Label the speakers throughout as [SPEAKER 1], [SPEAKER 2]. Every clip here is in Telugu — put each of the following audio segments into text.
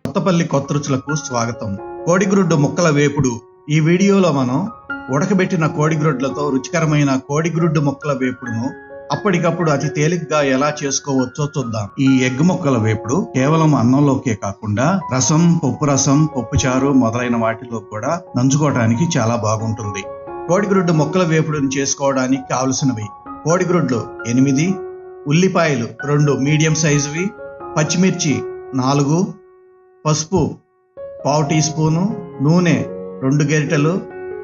[SPEAKER 1] కొత్తపల్లి కొత్త రుచులకు స్వాగతం. కోడిగ్రుడ్డు ముక్కల వేపుడు. ఈ వీడియోలో మనం ఉడకబెట్టిన కోడిగ్రుడ్లతో రుచికరమైన కోడిగ్రుడ్డు ముక్కల వేపుడును అప్పటికప్పుడు అతి తేలిగ్గా ఎలా చేసుకోవచ్చో చూద్దాం. ఈ ఎగ్ ముక్కల వేపుడు కేవలం అన్నంలోకే కాకుండా రసం, పప్పు రసం, పప్పుచారు మొదలైన వాటిలో కూడా నంచుకోవడానికి చాలా బాగుంటుంది. కోడిగ్రుడ్డు ముక్కల వేపుడుని చేసుకోవడానికి కావలసినవి: కోడిగ్రుడ్లు 8, ఉల్లిపాయలు 2 మీడియం సైజువి, పచ్చిమిర్చి 4, పసుపు 1/2 టీ స్పూను, నూనె 2 గరిటెలు,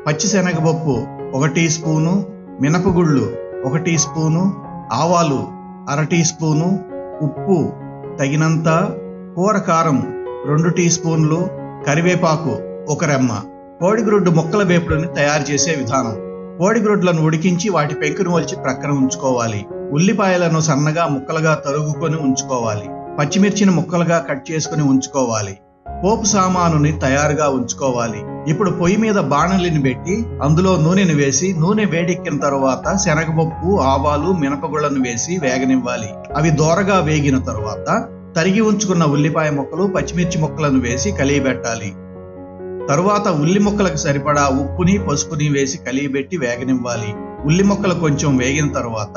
[SPEAKER 1] పచ్చిశనగపప్పు 1 టీ స్పూను, మినపగుళ్ళు 1 టీ స్పూను, ఆవాలు 1/2 టీ స్పూను, ఉప్పు తగినంత, కూర కారం 2 టీ స్పూన్లు, కరివేపాకు 1 రెమ్మ. కోడిగ్రుడ్డు ముక్కల వేపుడుని తయారు చేసే విధానం: కోడిగ్రుడ్లను ఉడికించి వాటి పెంకును ఒలిచి ప్రక్కన ఉంచుకోవాలి. ఉల్లిపాయలను సన్నగా ముక్కలుగా తరుగుకొని ఉంచుకోవాలి. పచ్చిమిర్చిని ముక్కలుగా కట్ చేసుకుని ఉంచుకోవాలి. పోపు సామానుని తయారుగా ఉంచుకోవాలి. ఇప్పుడు పొయ్యి మీద బాణలిని పెట్టి అందులో నూనెను వేసి, నూనె వేడెక్కిన తరువాత శనగపప్పు, ఆవాలు, మినపగుళ్ళను వేసి వేగనివ్వాలి. అవి దోరగా వేగిన తరువాత తరిగి ఉంచుకున్న ఉల్లిపాయ ముక్కలు, పచ్చిమిర్చి ముక్కలను వేసి కలియబెట్టాలి. తరువాత ఉల్లి ముక్కలకు సరిపడా ఉప్పుని, పసుపుని వేసి కలియబెట్టి వేగనివ్వాలి. ఉల్లి ముక్కలు కొంచెం వేగిన తరువాత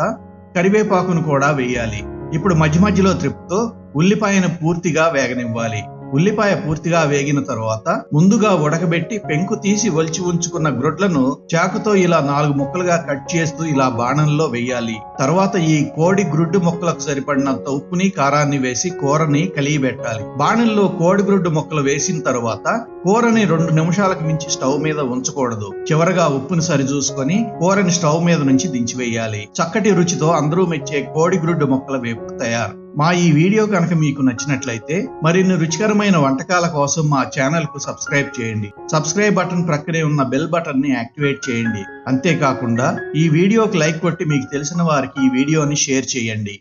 [SPEAKER 1] కరివేపాకును కూడా వేయాలి. ఇప్పుడు మధ్య మధ్యలో త్రిప్పుతో ఉల్లిపాయను పూర్తిగా వేగనివ్వాలి. ఉల్లిపాయ పూర్తిగా వేగిన తరువాత ముందుగా ఉడకబెట్టి పెంకు తీసి ఒలిచి ఉంచుకున్న గ్రుడ్లను చాకుతో ఇలా 4 ముక్కలుగా కట్ చేస్తూ ఇలా బాణంలో వేయాలి. తర్వాత ఈ కోడి గ్రుడ్డు ముక్కలకు సరిపడినంత ఉప్పుని, కారాన్ని వేసి కూరని కలియబెట్టాలి. బాణంలో కోడి గ్రుడ్డు ముక్కలు వేసిన తరువాత కూరని 2 నిమిషాలకు మించి స్టవ్ మీద ఉంచకూడదు. చివరగా ఉప్పుని సరిచూసుకొని కూరని స్టవ్ మీద నుంచి దించివేయాలి. చక్కటి రుచితో అందరూ మెచ్చే కోడి గ్రుడ్డు ముక్కల వేపుడు తయారు. మా ఈ వీడియో కనుక మీకు నచ్చినట్లయితే మరిన్ని రుచికరమైన వంటకాల కోసం మా ఛానల్ కు సబ్స్క్రైబ్ చేయండి. సబ్స్క్రైబ్ బటన్ ప్రక్కనే ఉన్న బెల్ బటన్ ని యాక్టివేట్ చేయండి. అంతేకాకుండా ఈ వీడియోకి లైక్ కొట్టి మీకు తెలిసిన వారికి ఈ వీడియోని షేర్ చేయండి.